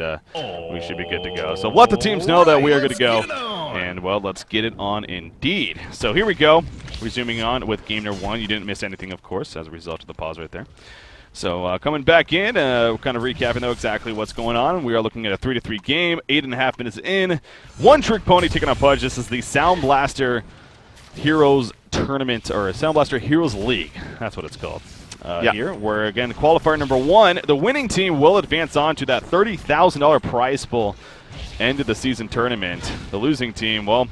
and we should be good to go. So let the teams know that we are good to go. And, well, let's get it on indeed. So here we go. Resuming on with game number 1. You didn't miss anything, of course, as a result of the pause right there. So coming back in, kind of recapping, though, exactly what's going on. We are looking at a 3-3 game, 8.5 minutes in. One Trick Pony taking on PUDG. This is the SoundBlaster Heroes Tournament, or SoundBlaster Heroes League. That's what it's called. Here, where, again, qualifier number 1, the winning team will advance on to that $30,000 prize pool end of the season tournament. The losing team, well,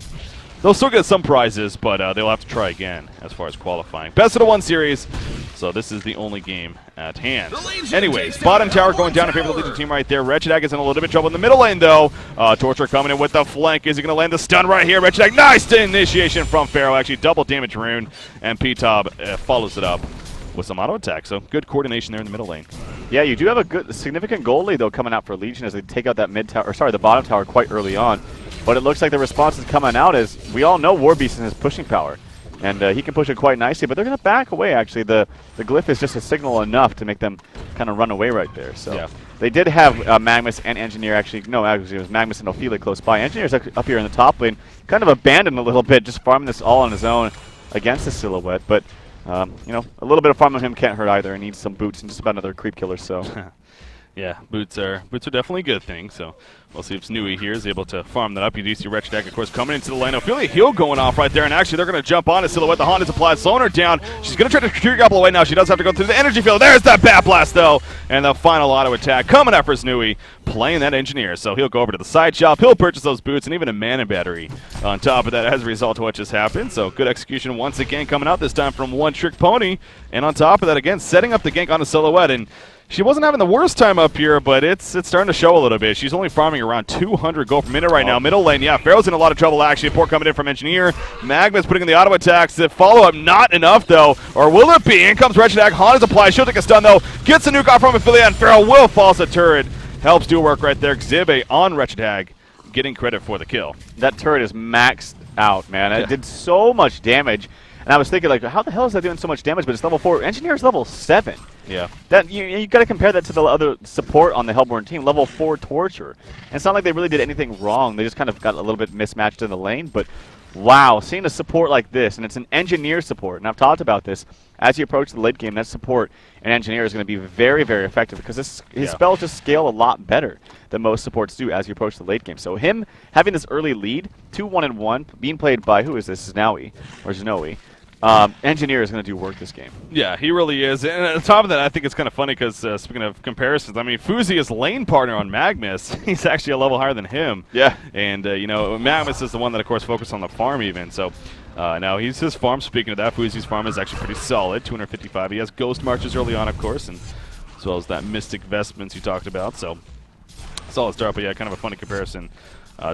they'll still get some prizes, but they'll have to try again as far as qualifying. Best of the 1 series, so this is the only game at hand. Anyways, bottom tower going down in favor of the Legion team right there. Wretched is in a little bit of trouble in the middle lane, though. Torture coming in with the flank. Is he going to land the stun right here? Wretched, nice initiation from Pharaoh. Actually, double damage rune, and P-Tob follows it up with some auto attack. So good coordination there in the middle lane. Yeah, you do have a good, significant goal lead, though, coming out for Legion as they take out that mid tower, or sorry, the bottom tower quite early on. But it looks like the response is coming out as we all know Warbeast and his pushing power. And he can push it quite nicely, but they're going to back away, actually. The glyph is just a signal enough to make them kind of run away right there. So yeah. They did have Magnus and Engineer, actually. No, actually, it was Magnus and Ophelia close by. Engineer's up here in the top lane, kind of abandoned a little bit, just farming this all on his own against the Silhouette. But, you know, a little bit of farm on him can't hurt either. He needs some boots and just about another creep killer, so. Yeah, boots are definitely a good thing, so we'll see if Snooey here is able to farm that up. You do see Wretched, of course, coming into the lane. Ophelia heal going off right there, and actually they're going to jump on a Silhouette. The Honda's applied, slowing her down. She's going to try to secure Gobble away now. She does have to go through the energy field. There's that Bat Blast, though, and the final auto attack coming up for Snooey, playing that Engineer. So he'll go over to the side shop. He'll purchase those boots and even a mana battery on top of that as a result of what just happened. So good execution once again coming out, this time from One Trick Pony. And on top of that, again, setting up the gank on a Silhouette. And she wasn't having the worst time up here, but it's starting to show a little bit. She's only farming around 200 gold per minute right now. Middle lane, yeah, Pharaoh's in a lot of trouble, actually. Port coming in from Engineer. Magma's putting in the auto attacks. The follow-up not enough, though. Or will it be? In comes Wretched. Honda's applied. She'll take a stun, though. Gets a nuke off from Ophelia, and Pharaoh will false a turret. Helps do work right there. Xibe on Wretched Hag, getting credit for the kill. That turret is maxed out, man. It did so much damage. And I was thinking, like, how the hell is that doing so much damage? But it's level 4. Engineer's level 7. Yeah. That you got to compare that to the other support on the Hellborn team, level 4 Torture. And it's not like they really did anything wrong. They just kind of got a little bit mismatched in the lane. But wow, seeing a support like this, and it's an Engineer support, and I've talked about this, as you approach the late game, that support and Engineer is going to be very, very effective because his spells just scale a lot better than most supports do as you approach the late game. So him having this early lead, 2-1-1, being played by, who is this, Znawi, or Znowi. Engineer is going to do work this game. Yeah, he really is. And on top of that, I think it's kind of funny because, speaking of comparisons, I mean, Fuzi is lane partner on Magnus. He's actually a level higher than him. Yeah. And, you know, Magnus is the one that, of course, focuses on the farm even. So, now his farm, speaking of that, Fuzi's farm is actually pretty solid, 255. He has Ghost Marches early on, of course, and as well as that Mystic Vestments you talked about. So, solid start, but yeah, kind of a funny comparison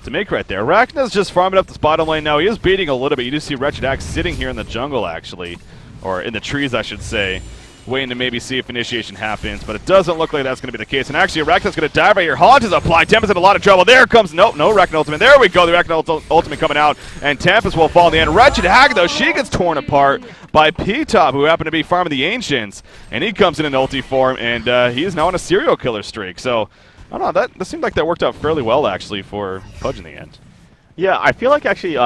to make right there. Arachna's just farming up this bottom lane now. He is beating a little bit. You do see Wretched Axe sitting here in the jungle, actually, or in the trees, I should say, waiting to maybe see if initiation happens, but it doesn't look like that's going to be the case. And actually, Arachna's going to die right here. Haunt is applied. Tempest in a lot of trouble. There comes, no Arachna Ultimate. There we go. The Arachna Ultimate coming out, and Tempest will fall in the end. Wretched Hag, though, she gets torn apart by P-Top, who happened to be farming the Ancients, and he comes in an ulti form, and he is now on a serial killer streak. So, I don't know, that seemed like that worked out fairly well, actually, for PUDG in the end. Yeah, I feel like, actually,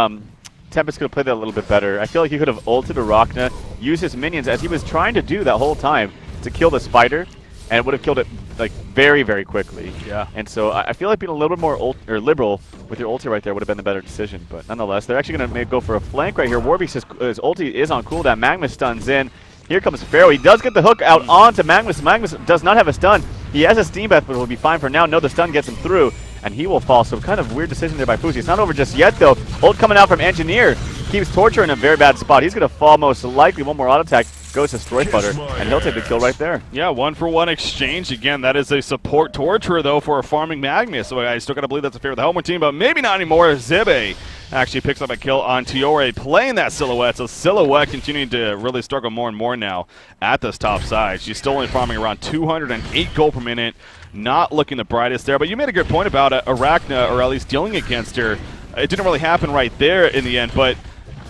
Tempest could have played that a little bit better. I feel like he could have ulted Arachna, used his minions, as he was trying to do that whole time, to kill the spider, and would have killed it, like, very, very quickly. Yeah. And so I feel like being a little bit more liberal with your ulti right there would have been the better decision. But nonetheless, they're actually going to go for a flank right here. Warbeast, his ulti is on cooldown. Magnus stuns in. Here comes Pharaoh. He does get the hook out onto Magnus. Magnus does not have a stun. He has a Steam Breath, but will be fine for now. No, the stun gets him through, and he will fall. So kind of weird decision there by Fuzi. It's not over just yet, though. Ult coming out from Engineer. Keeps Torture in a very bad spot. He's going to fall most likely. One more auto attack goes to Destroy Flutter, and he'll take the kill right there. Yeah, 1-for-1 exchange. Again, that is a support Torturer, though, for a farming Magnus. So I still got to believe that's a favor of the Helmer team, but maybe not anymore. Xibe actually picks up a kill on Tiore, playing that Silhouette. So Silhouette continuing to really struggle more and more now at this top side. She's still only farming around 208 gold per minute. Not looking the brightest there, but you made a good point about Arachna, or at least dealing against her. It didn't really happen right there in the end, but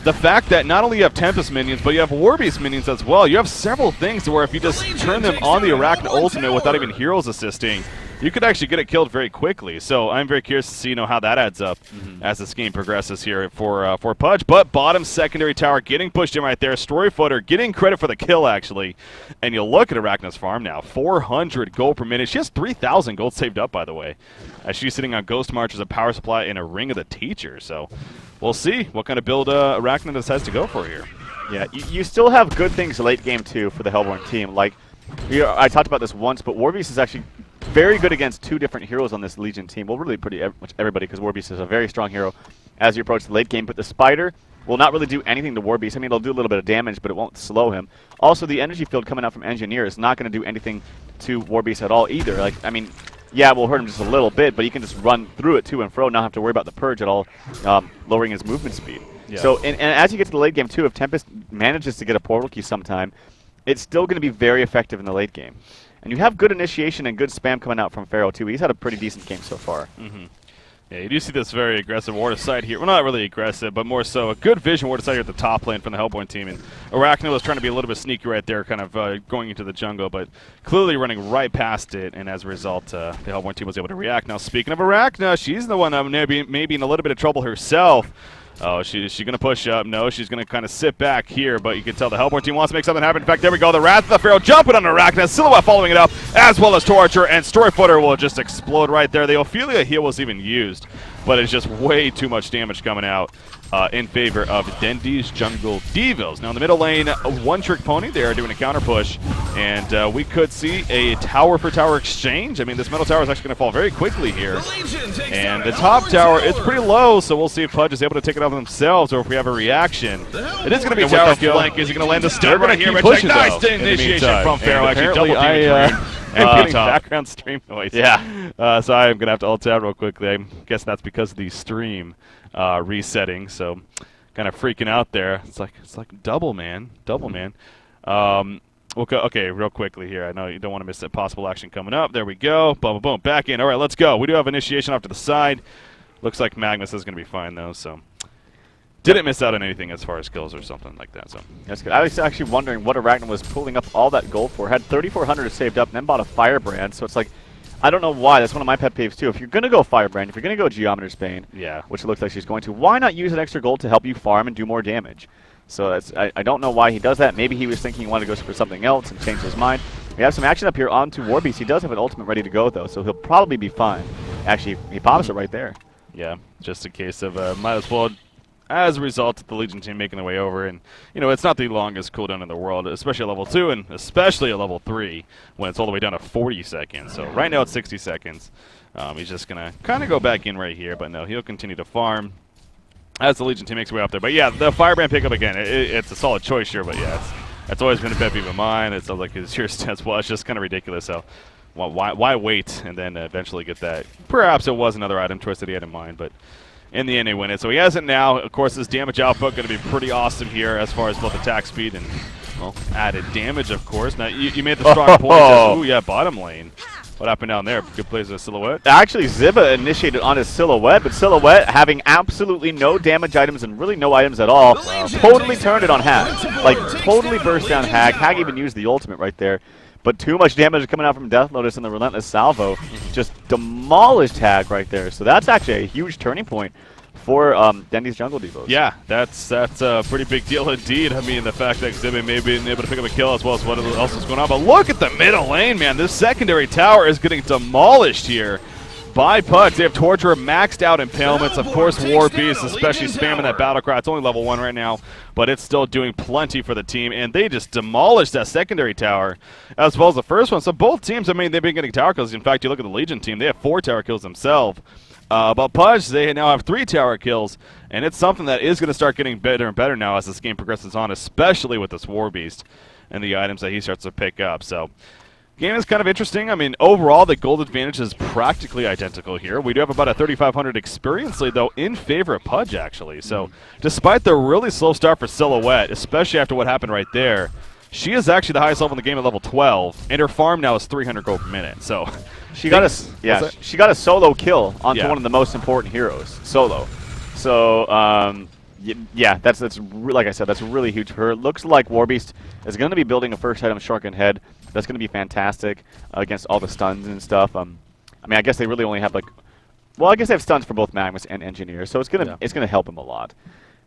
the fact that not only you have Tempest minions, but you have War Beast minions as well. You have several things to where if you just turn them on the Arachna ultimate without even heroes assisting, you could actually get it killed very quickly. So I'm very curious to see how that adds up as this game progresses here for PUDG. But bottom secondary tower getting pushed in right there. Storyfooter getting credit for the kill, actually. And you look at Arachna's farm now. 400 gold per minute. She has 3,000 gold saved up, by the way, as she's sitting on Ghost March as a power supply and a Ring of the Teacher. So we'll see what kind of build Arachna decides to go for here. Yeah, you still have good things late game, too, for the Hellborn team. Like, I talked about this once, but Warbeast is actually very good against two different heroes on this Legion team. Well, really pretty much everybody, because Warbeast is a very strong hero as you approach the late game. But the Spider will not really do anything to Warbeast. I mean, it'll do a little bit of damage, but it won't slow him. Also, the energy field coming out from Engineer is not going to do anything to Warbeast at all either. Like, I mean, yeah, it will hurt him just a little bit, but he can just run through it to and fro, not have to worry about the Purge at all, lowering his movement speed. Yeah. So, and as you get to the late game, too, if Tempest manages to get a portal key sometime, it's still going to be very effective in the late game. And you have good initiation and good spam coming out from Pharaoh, too. He's had a pretty decent game so far. Yeah, you do see this very aggressive ward side here. Well, not really aggressive, but more so a good vision ward side here at the top lane from the Hellborn team. And Arachna was trying to be a little bit sneaky right there, kind of going into the jungle, but clearly running right past it. And as a result, the Hellborn team was able to react. Now, speaking of Arachna, she's the one maybe in a little bit of trouble herself. Oh, is she going to push up? No, she's going to kind of sit back here, but you can tell the Hellborn team wants to make something happen. In fact, there we go. The Wrath of the Pharaoh jumping on Arachna. Silhouette following it up, as well as Torture, and Storyfooter will just explode right there. The Ophelia heal was even used, but it's just way too much damage coming out in favor of Dendi's Jungle Devils. Now in the middle lane, a one-trick pony. They are doing a counter push, and we could see a tower-for-tower exchange. I mean, this middle tower is actually going to fall very quickly here. And the top tower is pretty low, so we'll see if PUDG is able to take it out themselves or if we have a reaction. It is going to be a tower kill. Flank. Is he going to land a stun right here? Pushing, nice initiation from Pharaoh. Actually, double teaming I'm getting background stream noise. Yeah. So I am going to have to alt tab real quickly. I guess that's because of the stream resetting. So kind of freaking out there. It's like double man. Okay, real quickly here. I know you don't want to miss that possible action coming up. There we go. Boom, boom, boom. Back in. All right, let's go. We do have initiation off to the side. Looks like Magnus is going to be fine, though. So didn't miss out on anything as far as kills or something like that. So that's good. I was actually wondering what Arachna was pulling up all that gold for. Had 3,400 saved up and then bought a Firebrand. So it's like, I don't know why. That's one of my pet peeves, too. If you're going to go Firebrand, if you're going to go Geometer's Bane, which it looks like she's going to, why not use an extra gold to help you farm and do more damage? So that's, I don't know why he does that. Maybe he was thinking he wanted to go for something else and change his mind. We have some action up here onto Warbeast. He does have an ultimate ready to go, though, so he'll probably be fine. Actually, he pops it right there. Yeah, just a case of might as well, as a result of the Legion team making their way over. And, it's not the longest cooldown in the world, especially at level 2 and especially at level 3 when it's all the way down to 40 seconds. So right now it's 60 seconds. He's just going to kind of go back in right here, but no, he'll continue to farm as the Legion team makes their way up there. But yeah, the Firebrand pickup again, it's a solid choice here, but yeah, it's always been a pet peeve of mine. It sounds like it's yours as well. It's just kind of ridiculous. So why wait and then eventually get that? Perhaps it was another item choice that he had in mind, but in the end, they win it. So he has it now. Of course, his damage output going to be pretty awesome here as far as both attack speed and, well, added damage, of course. Now, you made the strong point. Ooh, yeah, bottom lane. What happened down there? Good plays with Silhouette. Actually, Ziba initiated on his Silhouette, but Silhouette, having absolutely no damage items and really no items at all, totally turned it on Hag. Like, totally burst down Hag. Hag even used the ultimate right there. But too much damage coming out from Death Lotus and the Relentless Salvo just demolished Hag right there. So that's actually a huge turning point for Dendi's Jungle Devos. Yeah, that's a pretty big deal indeed. I mean, the fact that Ziba may be able to pick up a kill as well as what else is going on. But look at the middle lane, man. This secondary tower is getting demolished here by PUDG. They have Torturer maxed out impalements. Of course, War Beast, especially spamming that battle cry. It's only level 1 right now, but it's still doing plenty for the team. And they just demolished that secondary tower as well as the first one. So both teams, I mean, they've been getting tower kills. In fact, you look at the Legion team, they have 4 tower kills themselves. But PUDG, they now have 3 tower kills, and it's something that is going to start getting better and better now as this game progresses on, especially with this War Beast and the items that he starts to pick up. So, game is kind of interesting. I mean, overall, the gold advantage is practically identical here. We do have about a 3,500 experience lead, though, in favor of PUDG, actually. So, despite the really slow start for Silhouette, especially after what happened right there, she is actually the highest level in the game at level 12, and her farm now is 300 gold per minute. So, she got a solo kill onto one of the most important heroes, solo. So, Yeah, like I said, that's really huge for her. It looks like Warbeast is going to be building a first item Shrunken Head. That's going to be fantastic against all the stuns and stuff. I mean, I guess they really only have well, I guess they have stuns for both Magnus and Engineer, so it's gonna help him a lot.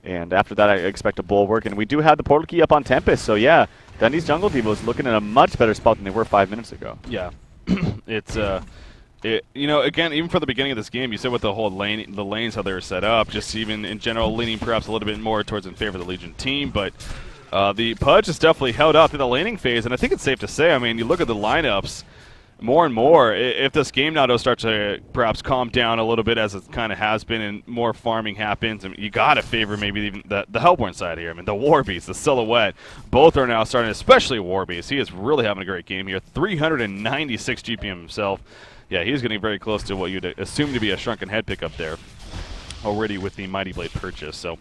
And after that, I expect a Bulwark, and we do have the portal key up on Tempest. So yeah, Dundee's Jungle Diva is looking in a much better spot than they were 5 minutes ago. Yeah, it's you know, again, even for the beginning of this game, you said with the whole the lanes how they were set up, just even in general leaning perhaps a little bit more towards in favor of the Legion team, but the PUDG has definitely held out through the laning phase, and I think it's safe to say, I mean, you look at the lineups more and more, if this game now does start to perhaps calm down a little bit as it kind of has been and more farming happens, I mean, you got to favor maybe even the Hellborn side here. I mean, the Warbeast, the Silhouette, both are now starting, especially Warbeast. He is really having a great game here. 396 GPM himself. Yeah, he's getting very close to what you'd assume to be a Shrunken Head pickup there already with the Mighty Blade purchase. So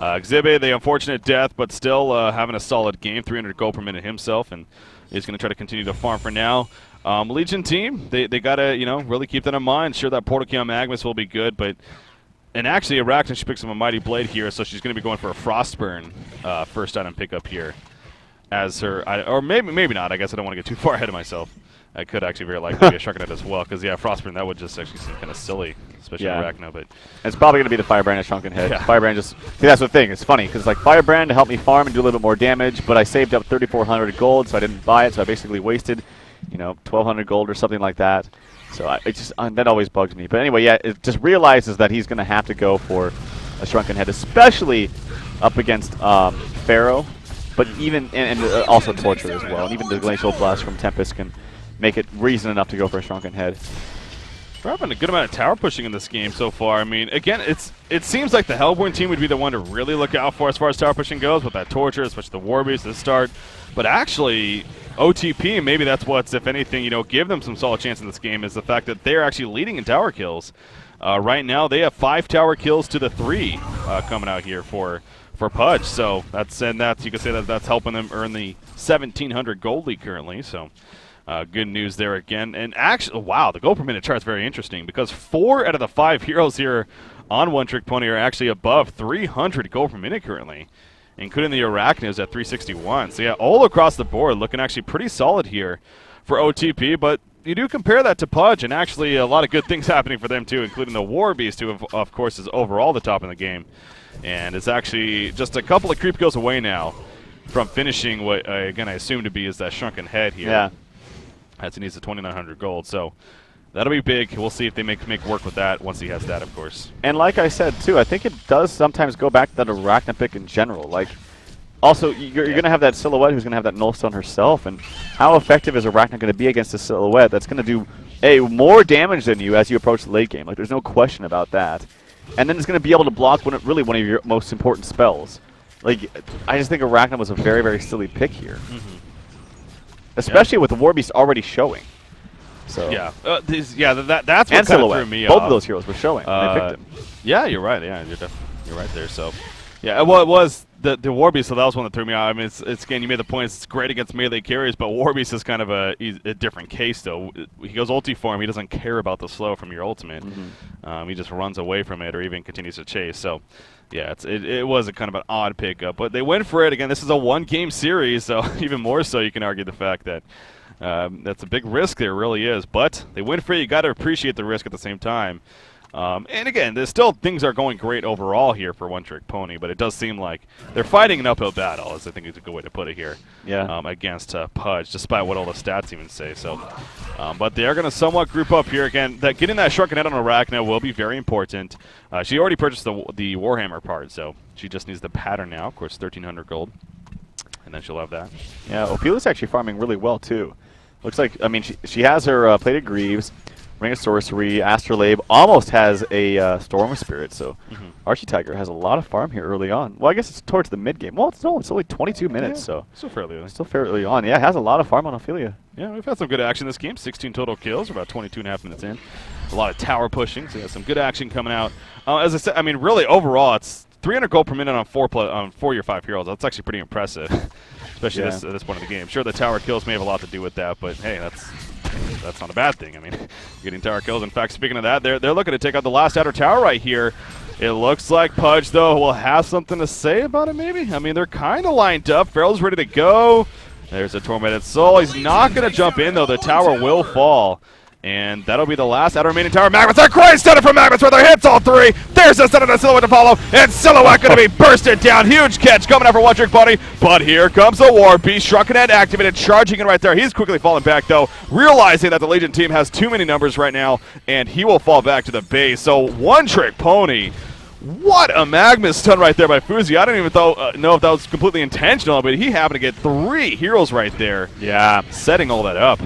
Exhibit, the unfortunate death, but still having a solid game, 300 gold per minute himself, and he's going to try to continue to farm for now. Legion team, they got to, you know, really keep that in mind. Sure, that Portal Key on Magnus will be good, but... And actually, Arachna, she picks up a Mighty Blade here, so she's going to be going for a Frostburn first item pickup here as her... or maybe not. I guess I don't want to get too far ahead of myself. I could actually very likely be a Shrunken Head as well, because, yeah, Frostburn, that would just actually seem kind of silly, especially Arachna, but... It's probably going to be the Firebrand and Shrunken Head. Yeah. Firebrand just... See, that's the thing. It's funny, because, like, Firebrand to help me farm and do a little bit more damage, but I saved up 3,400 gold, so I didn't buy it, so I basically wasted... you know, 1,200 gold or something like that. So it just that always bugs me. But anyway, yeah, it just realizes that he's going to have to go for a Shrunken Head, especially up against Pharaoh, but even and also Torture as well. And even the Glacial Blast from Tempest can make it reason enough to go for a Shrunken Head. We're having a good amount of tower pushing in this game so far. I mean, again, it seems like the Hellborn team would be the one to really look out for as far as tower pushing goes with that Torture, especially the Warbeast at the start. But actually, OTP, maybe that's what's, if anything, you know, give them some solid chance in this game is the fact that they're actually leading in tower kills. Right now, they have 5 tower kills to the 3 coming out here for PUDG. So that's you can say that that's helping them earn the 1,700 gold lead currently. So good news there again. And actually, wow, the gold per minute chart is very interesting because 4 out of the 5 heroes here on One Trick Pony are actually above 300 gold per minute currently, including the Arachnids at 361. So yeah, all across the board looking actually pretty solid here for OTP, but you do compare that to PUDG, and actually a lot of good things happening for them too, including the Warbeast, who of course is overall the top in the game, and is actually just a couple of creep kills away now from finishing what, again, I assume to be is that Shrunken Head here. Yeah. As he needs the 2,900 gold, so... that'll be big. We'll see if they make work with that once he has that, of course. And like I said, too, I think it does sometimes go back to that Arachna pick in general. Like, also, you're going to have that Silhouette who's going to have that Nullstone herself, and how effective is Arachna going to be against a Silhouette that's going to do more damage than you as you approach the late game? Like, there's no question about that. And then it's going to be able to block one of your most important spells. Like, I just think Arachna was a very, very silly pick here. Mm-hmm. Especially with the Warbeast already showing. So. Yeah, that's what and kind of threw me off. Both of those heroes were showing when they picked him. Yeah, you're right. Yeah, you're right there. So, yeah, well, it was the Warbeast, so that was one that threw me off. I mean, it's again, you made the point. It's great against melee carriers, but Warbeast is kind of a different case, though. He goes ulti form. He doesn't care about the slow from your ultimate. Mm-hmm. He just runs away from it, or even continues to chase. So, yeah, it was a kind of an odd pickup, but they went for it. Again, this is a one-game series, so even more so, you can argue the fact that. That's a big risk there, really is. But they win for it. You got to appreciate the risk at the same time. And again, there's still things are going great overall here for One Trick Pony, but it does seem like they're fighting an uphill battle, as I think is a good way to put it here. Yeah. Against PUDG, despite what all the stats even say. So, but they are going to somewhat group up here again. That getting that Shrunken Head on Arachna will be very important. She already purchased the Warhammer part, so she just needs the pattern now. Of course, 1,300 gold, and then she'll have that. Yeah, Ophelia's actually farming really well too. Looks like, I mean, she has her Plated Greaves, Ring of Sorcery, Astrolabe, almost has a Storm of Spirit, so Archie Tiger has a lot of farm here early on. Well, I guess it's towards the mid-game. Well, it's only 22 minutes, so... Still fairly early. Still fairly on. Yeah, it has a lot of farm on Ophelia. Yeah, we've had some good action this game. 16 total kills. We're about 22.5 minutes in. A lot of tower pushing, so yeah, some good action coming out. As I said, I mean, really, overall, it's 300 gold per minute on 4 your 5 heroes. That's actually pretty impressive. Especially at this point of the game. Sure, the tower kills may have a lot to do with that, but hey, that's not a bad thing. I mean, getting tower kills. In fact, speaking of that, they're looking to take out the last outer tower right here. It looks like PUDG, though, will have something to say about it, maybe? I mean, they're kind of lined up. Feral's ready to go. There's a Tormented Soul. He's not going to jump in, though. The tower will fall. And that'll be the last out of remaining tower. Magnus, a great stunner from Magnus where they hits all three. There's a stunner to Silhouette to follow. And Silhouette going to be bursted down. Huge catch coming out for One Trick Pony. But here comes the War Beast. Shrunken Head activated, charging in right there. He's quickly falling back, though, realizing that the Legion team has too many numbers right now. And he will fall back to the base. So One Trick Pony. What a Magnus stun right there by Fuzi. I don't even know if that was completely intentional, but he happened to get 3 heroes right there. Yeah. Setting all that up.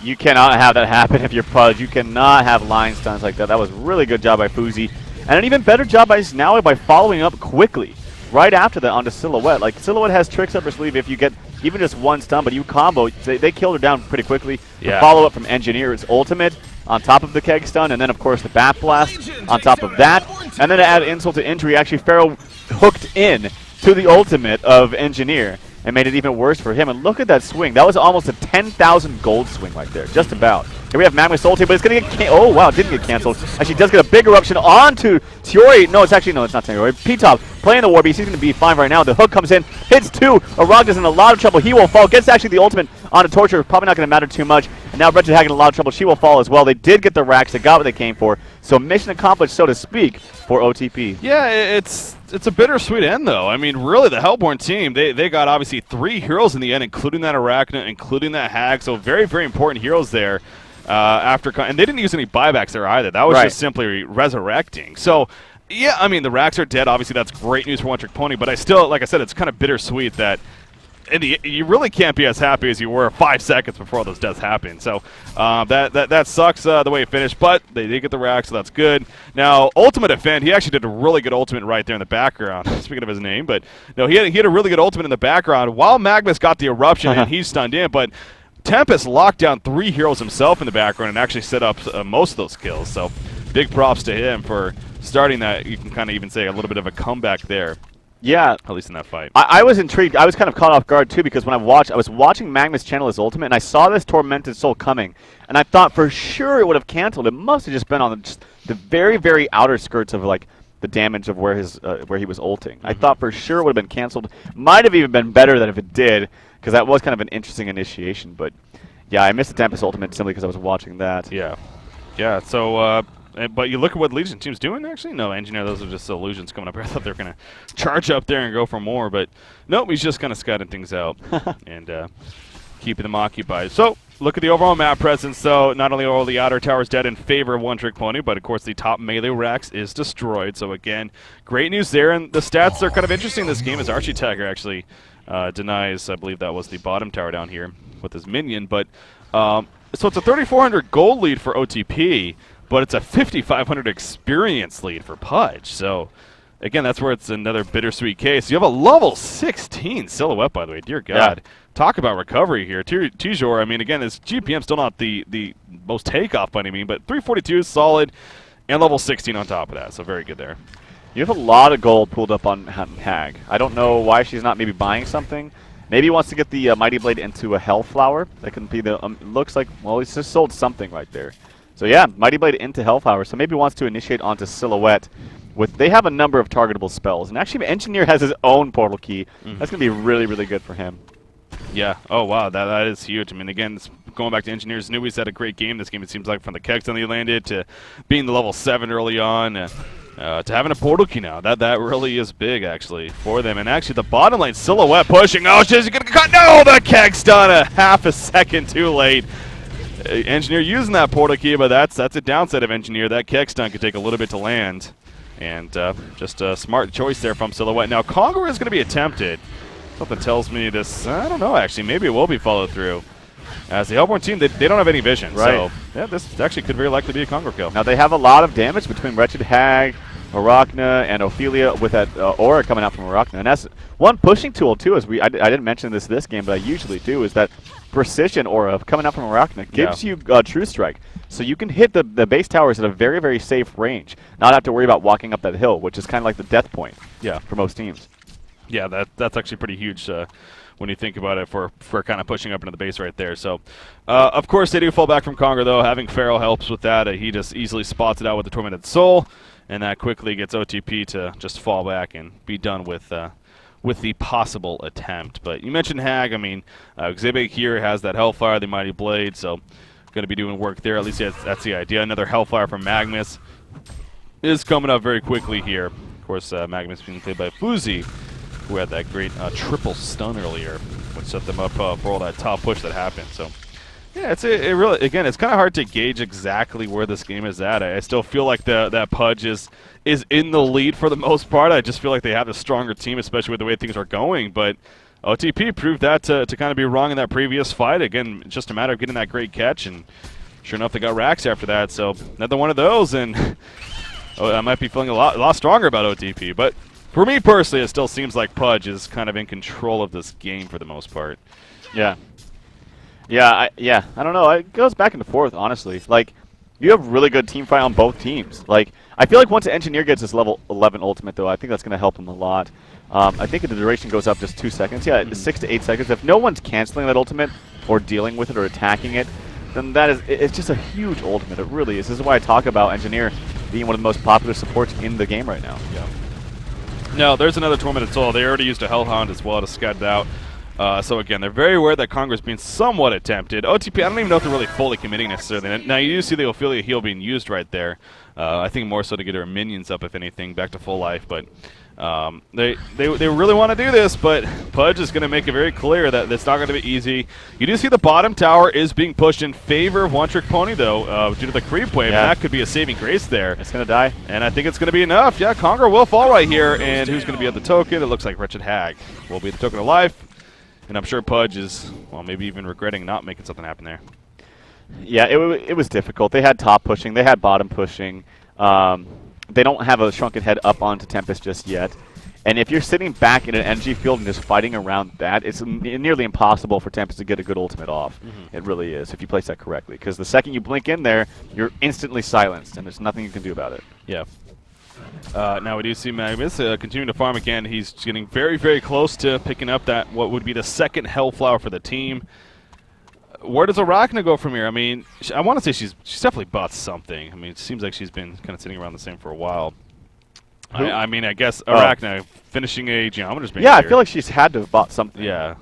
You cannot have that happen if you're PUDG. You cannot have line stuns like that. That was a really good job by Fuzi. And an even better job by Snaui by following up quickly right after that onto Silhouette. Like, Silhouette has tricks up her sleeve if you get even just one stun, but you combo, they killed her down pretty quickly. Yeah. The follow-up from Engineer's ultimate on top of the keg stun, and then, of course, the Bat Blast on top of that. And then to add insult to injury, actually, Feral hooked in to the ultimate of Engineer and made it even worse for him. And look at that swing. That was almost a 10,000 gold swing right there, just about. Here we have Magnus ulti, but it's going to get oh, wow, it didn't get canceled. Actually, does get a big eruption onto Tiori. No, it's not Tiori. P-Top playing the War Beast. He's going to be fine right now. The hook comes in, hits 2. Aragna's in a lot of trouble. He will fall. Gets actually the ultimate onto Torture. Probably not going to matter too much. And now Wretched Hag in a lot of trouble. She will fall as well. They did get the racks. They got what they came for. So mission accomplished, so to speak, for OTP. Yeah, it's a bittersweet end, though. I mean, really, the Hellborn team, they got obviously 3 heroes in the end, including that Arachna, including that Hag. So very, very important heroes there. And they didn't use any buybacks there either. That was just simply resurrecting. So, yeah, I mean, the racks are dead. Obviously, that's great news for One Trick Pony. But I still, like I said, it's kind of bittersweet that you really can't be as happy as you were 5 seconds before all those deaths happened. So that sucks the way it finished, but they did get the rack, so that's good. Now, Ultimate Defend, he actually did a really good ultimate right there in the background. Speaking of his name, but no, he had a really good ultimate in the background while Magnus got the eruption and he's stunned in, but Tempest locked down 3 heroes himself in the background and actually set up most of those kills. So big props to him for starting that. You can kind of even say a little bit of a comeback there. Yeah. At least in that fight. I was intrigued. I was kind of caught off guard, too, because when I was watching Magnus channel his ultimate, and I saw this Tormented Soul coming, and I thought for sure it would have canceled. It must have just been on just the very, very outer skirts of, like, the damage of where he was ulting. I thought for sure it would have been canceled. Might have even been better than if it did, because that was kind of an interesting initiation. But, yeah, I missed the Tempest ultimate simply because I was watching that. Yeah. Yeah, so... but you look at what Legion team's doing, actually. No, Engineer, those are just illusions coming up here. I thought they were going to charge up there and go for more, but nope, he's just kind of scouting things out and keeping them occupied. So, look at the overall map presence, though. Not only are all the outer towers dead in favor of One Trick Pony, but of course the top melee racks is destroyed. So, again, great news there, and the stats are kind of interesting in this game as Archie Tiger actually denies, I believe that was the bottom tower down here with his minion, but so it's a 3,400 gold lead for OTP, but it's a 5,500 experience lead for PUDG. So, again, that's where it's another bittersweet case. You have a level 16 Silhouette, by the way. Dear God. Yeah. Talk about recovery here. Tijor, I mean, again, his GPM still not the most takeoff by any means, but 342 is solid, and level 16 on top of that. So, very good there. You have a lot of gold pulled up on Hag. I don't know why she's not maybe buying something. Maybe he wants to get the Mighty Blade into a Hellflower. That can be the, looks like, well, he's just sold something right there. So yeah, Mighty Blade into Hellflower. So maybe he wants to initiate onto Silhouette. They have a number of targetable spells. And actually, Engineer has his own portal key. That's going to be really, really good for him. Yeah. Oh, wow. That is huge. I mean, again, going back to Engineers, Newby's had a great game this game, it seems like, from the keg stun that he landed to being the level 7 early on. To having a portal key now. That really is big, actually, for them. And actually, the bottom lane, Silhouette pushing. Oh, she's going to cut. No, the keg stun a half a second too late. Engineer using that portal key, but that's a downside of Engineer. That keg stun could take a little bit to land. And just a smart choice there from Silhouette. Now, Conqueror is going to be attempted. Something tells me this, I don't know, actually. Maybe it will be followed through. As the Hellborn team, they don't have any vision. Right. So, yeah, this actually could very likely be a Conqueror kill. Now, they have a lot of damage between Wretched Hag, Arachna, and Ophelia with that aura coming out from Arachna. And that's one pushing tool, too, as I didn't mention this game, but I usually do, is that precision aura coming out from Arachna gives you True Strike. So you can hit the base towers at a very, very safe range, not have to worry about walking up that hill, which is kind of like the death point for most teams. Yeah, that's actually pretty huge when you think about it for kind of pushing up into the base right there. So, of course, they do fall back from Conger, though. Having Pharaoh helps with that. He just easily spots it out with the Tormented Soul, and that quickly gets OTP to just fall back and be done with the possible attempt. But you mentioned Hag. I mean, Xebe here has that Hellfire, the Mighty Blade, so going to be doing work there. At least that's the idea. Another Hellfire from Magnus is coming up very quickly here. Of course, Magnus being played by Fuzi, who had that great triple stun earlier, which set them up for all that top push that happened. So, yeah, it really, again, it's kind of hard to gauge exactly where this game is at. I still feel like that PUDG is in the lead for the most part. I just feel like they have a stronger team, especially with the way things are going. But OTP proved that to kind of be wrong in that previous fight. Again, just a matter of getting that great catch, and sure enough, they got racks after that. So another one of those, and I might be feeling a lot stronger about OTP. But for me personally, it still seems like PUDG is kind of in control of this game for the most part. Yeah. I don't know. It goes back and forth, honestly. Like, you have really good team fight on both teams. Like, I feel like once an Engineer gets his level 11 ultimate, though, I think that's going to help him a lot. I think the duration goes up just 2 seconds. Yeah, 6 to 8 seconds. If no one's canceling that ultimate or dealing with it or attacking it, then it's just a huge ultimate. It really is. This is why I talk about Engineer being one of the most popular supports in the game right now. Yeah. No, there's another Tormented Soul. They already used a Hellhound as well to scout it out. So again, they're very aware that Conger's being somewhat attempted. OTP, I don't even know if they're really fully committing necessarily. Now you do see the Ophelia heal being used right there. I think more so to get her minions up, if anything, back to full life. But they really want to do this, but PUDG is going to make it very clear that it's not going to be easy. You do see the bottom tower is being pushed in favor of One Trick Pony, though, due to the creep wave, and that could be a saving grace there. It's going to die. And I think it's going to be enough. Yeah, Conger will fall right here, and who's going to be at the token? It looks like Wretched Hag will be the token of life. And I'm sure PUDG is, well, maybe even regretting not making something happen there. Yeah, it was difficult. They had top pushing. They had bottom pushing. They don't have a Shrunken Head up onto Tempest just yet. And if you're sitting back in an energy field and just fighting around that, it's nearly impossible for Tempest to get a good ultimate off. It really is, if you place that correctly. Because the second you blink in there, you're instantly silenced, and there's nothing you can do about it. Yeah. Now we do see Magnus continuing to farm again. He's getting very, very close to picking up that what would be the second Hellflower for the team. Where does Arachna go from here? I mean, I want to say she's definitely bought something. I mean, it seems like she's been kind of sitting around the same for a while. I mean, I guess Arachna finishing a Geometer's Bane. Yeah, I feel like she's had to have bought something. Yeah.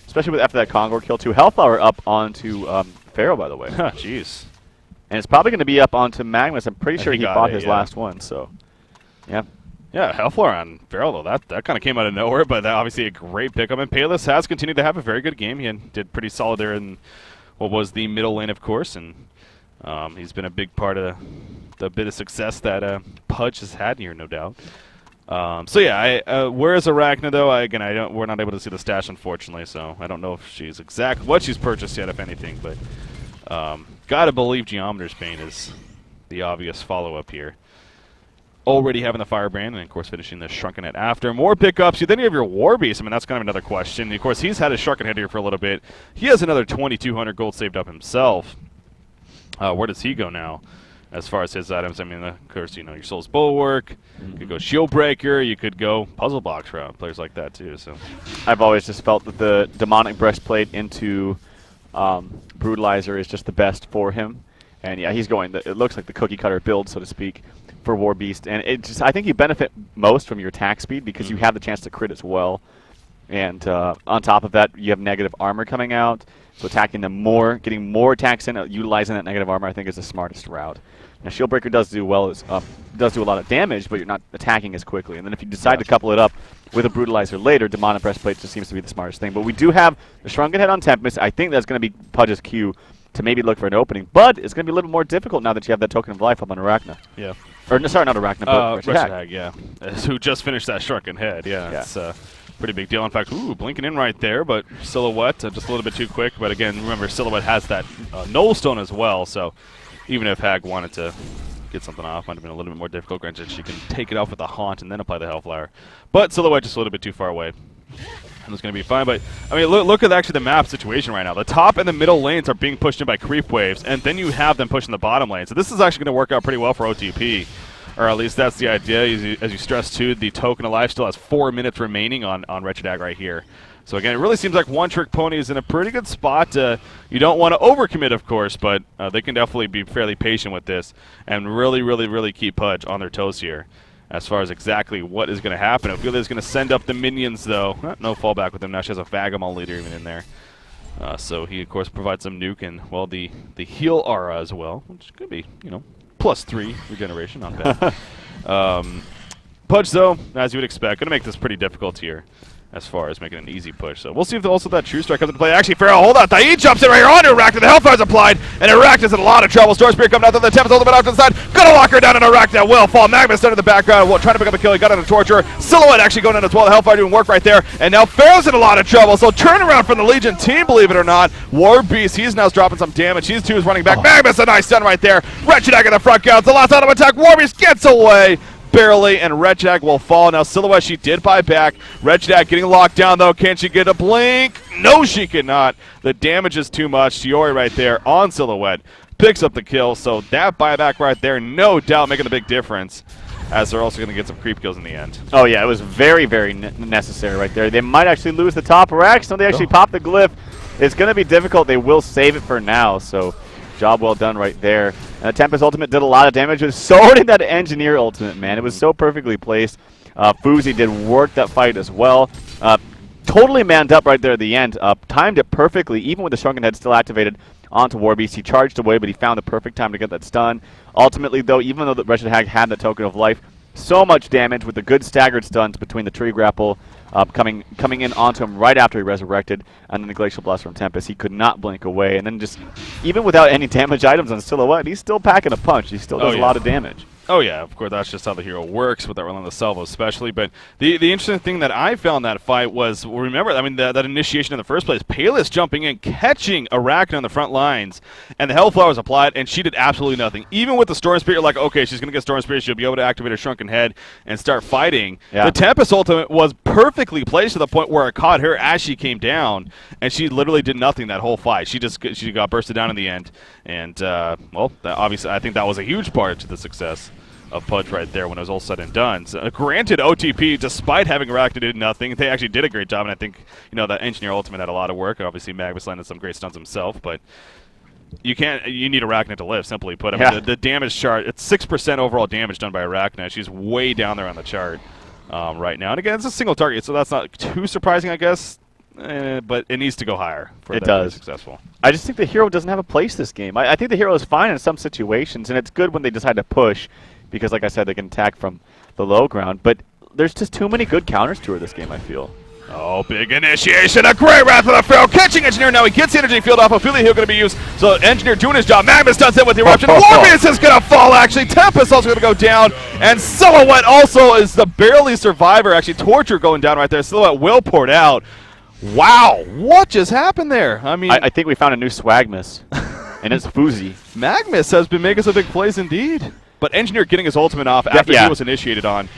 Especially after that Kongor kill, too. Hellflower up onto Pharaoh, by the way. Jeez. And it's probably going to be up onto Magnus. I'm pretty sure he bought his last one, so yeah. Yeah, Hellflower on Pharaoh, though. That kind of came out of nowhere, but obviously a great pickup. And Payless has continued to have a very good game. He did pretty solid there in what was the middle lane, of course, and he's been a big part of the bit of success that PUDG has had here, no doubt. So yeah, where is Arachna, though? We're not able to see the stash, unfortunately, so I don't know if she's what she's purchased yet, if anything, but gotta believe Geometer's Bane is the obvious follow-up here. Already having the Firebrand, and of course finishing the Shrunken Head after. More pickups. Then you have your War Beast. I mean, that's kind of another question. And of course, he's had his Shrunken Head here for a little bit. He has another 2,200 gold saved up himself. Where does he go now as far as his items? I mean, of course, you know, your Soul's Bulwark. You could go Shield Breaker. You could go Puzzle Box route. Players like that, too. So I've always just felt that the Demonic Breastplate into Brutalizer is just the best for him. And yeah, he's going, it looks like the cookie cutter build, so to speak, for War Beast. And I think you benefit most from your attack speed because you have the chance to crit as well. And on top of that, you have negative armor coming out. So attacking them more, getting more attacks in, utilizing that negative armor, I think is the smartest route. Now, Shieldbreaker does do does do a lot of damage, but you're not attacking as quickly. And then if you decide to couple it up with a Brutalizer later, Demonic Breastplate just seems to be the smartest thing. But we do have the Shrunken Head on Tempest. I think that's going to be PUDG's cue to maybe look for an opening. But it's going to be a little more difficult now that you have that Token of Life up on Arachna. Yeah. Or, no, sorry, not Arachna, but Wretched Hag, yeah. Who just finished that Shrunken Head, yeah. It's a pretty big deal. In fact, blinking in right there, but Silhouette just a little bit too quick. But again, remember, Silhouette has that Null Stone as well, so even if Hag wanted to get something off, might have been a little bit more difficult. Granted, she can take it off with a Haunt and then apply the Hellflower. But Silhouette just a little bit too far away. And it's going to be fine, but I mean, look at actually the map situation right now. The top and the middle lanes are being pushed in by creep waves, and then you have them pushing the bottom lane. So this is actually going to work out pretty well for OTP, or at least that's the idea. As you stress too, the Token of Life still has 4 minutes remaining on Wretched Hag right here. So again, it really seems like One Trick Pony is in a pretty good spot. You don't want to overcommit, of course, but they can definitely be fairly patient with this and really keep PUDG on their toes here as far as exactly what is going to happen. Ophelia is going to send up the minions, though. No fallback with him. Now she has a Vagabond leader even in there. So he, of course, provides some nuke and, well, the heal aura as well, which could be, you know, +3 regeneration, not bad. PUDG, though, as you would expect, going to make this pretty difficult here as far as making an easy push. So we'll see if also that True Strike comes into play. Actually, Pharaoh, hold on. Taid jumps in right here onto Arachna. The Hellfire's applied, and Arachna's is in a lot of trouble. Storm Spirit coming out there. The Tempest ultimate off to the side. Gonna lock her down, and Arachna will fall. Magmus down in the background, trying to pick up a kill. He got on the Torture. Silhouette actually going in as well. The Hellfire doing work right there. And now Pharaoh's in a lot of trouble. So turnaround from the Legion team, believe it or not. War Beast, he's now dropping some damage. He's too is running back. Magmus, a nice stun right there. Wretched Egg in the front counts. The last auto attack. War Beast gets away. Barely, and Wretched will fall. Now Silhouette, she did buy back. Wretched getting locked down, though. Can she get a blink? No, she cannot. The damage is too much. Tiori right there on Silhouette picks up the kill. So that buyback right there, no doubt, making a big difference, as they're also going to get some creep kills in the end. Oh, yeah, it was very necessary right there. They might actually lose the top rack, so they actually pop the glyph. It's going to be difficult. They will save it for now, so job well done right there. And the Tempest ultimate did a lot of damage. It was so did that Engineer ultimate, man. It was so perfectly placed. Fuzi did work that fight as well. Totally manned up right there at the end. Timed it perfectly, even with the Shrunken Head still activated onto Warbeast. He charged away, but he found the perfect time to get that stun. Ultimately, though, even though the Wretched Hag had the Token of Life, so much damage with the good staggered stuns between the Tree Grapple coming in onto him right after he resurrected, and then the Glacial Blast from Tempest. He could not blink away, and then just, even without any damage items on Silhouette, he's still packing a punch. He still does a lot of damage. Oh, yeah, of course, that's just how the hero works, with that Relentless Salvo especially. But the interesting thing that I found in that fight was, remember, I mean, that initiation in the first place, Payless jumping in, catching Arachna on the front lines, and the Hellflower was applied, and she did absolutely nothing. Even with the Storm Spirit, you're like, okay, she's going to get Storm Spirit, she'll be able to activate her Shrunken Head and start fighting. Yeah. The Tempest ultimate was perfectly placed to the point where it caught her as she came down, and she literally did nothing that whole fight. She got bursted down in the end, and, well, obviously, I think that was a huge part to the success of PUDG right there when it was all said and done. So, granted, OTP, despite having Arachna did nothing, they actually did a great job, and I think, you know, that Engineer ultimate had a lot of work. Obviously, Magmus landed some great stuns himself, but you need Arachna to live, simply put. I mean, the damage chart, it's 6% overall damage done by Arachna. She's way down there on the chart right now. And again, it's a single target, so that's not too surprising, I guess. But it needs to go higher for that to be successul. I just think the hero doesn't have a place this game. I think the hero is fine in some situations, and it's good when they decide to push, because, like I said, they can attack from the low ground. But there's just too many good counters to her this game, I feel. Oh, big initiation. A great Wrath of the Pharaoh. Catching Engineer now. He gets the energy field off. Ophelia Heal going to be used. So Engineer doing his job. Magmus does it with the eruption. Warbeast is going to fall, actually. Tempest also going to go down. And Silhouette also is the barely survivor. Actually, Torture going down right there. Silhouette will pour it out. Wow. What just happened there? I mean, I think we found a new Swagmus. And it's Fuzi. Magmus has been making some big plays indeed. But Engineer getting his ultimate off after he was initiated on,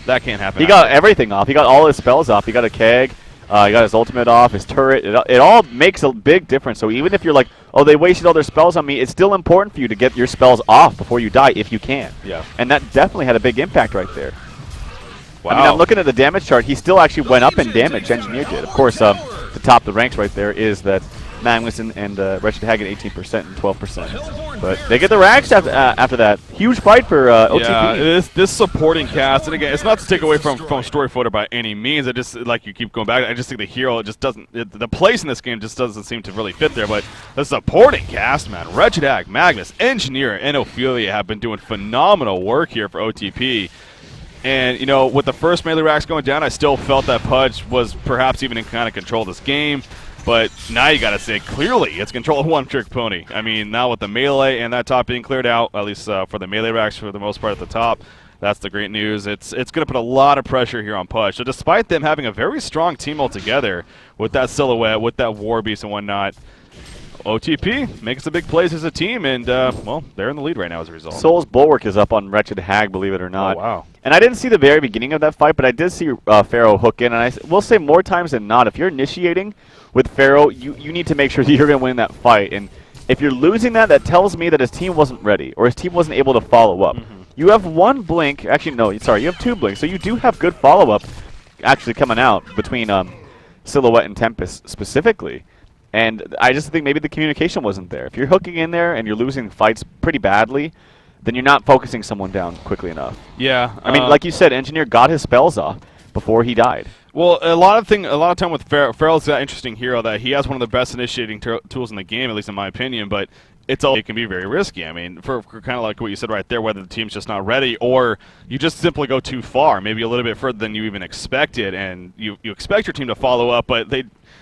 that can't happen. He got everything off. He got all his spells off. He got a keg. He got his ultimate off, his turret. It all makes a big difference. So even if you're like, oh, they wasted all their spells on me, it's still important for you to get your spells off before you die if you can. Yeah. And that definitely had a big impact right there. Wow. I mean, I'm looking at the damage chart. He still actually went up in damage, Engineer did. Of course, to top the ranks right there is that Magmus and Wretched Hag at 18% and 12%. But they get the rags after that. Huge fight for OTP. Yeah, this supporting cast, and again, it's not to take away from Story Footer by any means. I just, like you keep going back, I just think the hero just doesn't, the place in this game just doesn't seem to really fit there. But the supporting cast, man, Wretched Hag, Magmus, Engineer, and Ophelia have been doing phenomenal work here for OTP. And, you know, with the first melee racks going down, I still felt that PUDG was perhaps even in kind of control of this game. But now you got to say, clearly, it's control of One Trick Pony. I mean, now with the melee and that top being cleared out, at least for the melee racks for the most part at the top, that's the great news. It's going to put a lot of pressure here on PUDG. So despite them having a very strong team altogether, with that Silhouette, with that Warbeast and whatnot, OTP makes the big plays as a team, and, well, they're in the lead right now as a result. Soul's Bulwark is up on Wretched Hag, believe it or not. Oh, wow. And I didn't see the very beginning of that fight, but I did see Pharaoh hook in, and I will say more times than not, if you're initiating with Pharaoh, you need to make sure that you're going to win that fight. And if you're losing that, that tells me that his team wasn't ready, or his team wasn't able to follow up. You have one blink, actually no, sorry, you have two blinks, so you do have good follow-up actually coming out between Silhouette and Tempest specifically. And I just think maybe the communication wasn't there. If you're hooking in there and you're losing fights pretty badly, then you're not focusing someone down quickly enough. Yeah. I mean, like you said, Engineer got his spells off before he died. Well, a lot of time with Farrell's that interesting hero that he has one of the best initiating tools in the game, at least in my opinion, but it can be very risky. I mean, for kind of like what you said right there, whether the team's just not ready or you just simply go too far, maybe a little bit further than you even expected, and you expect your team to follow up, but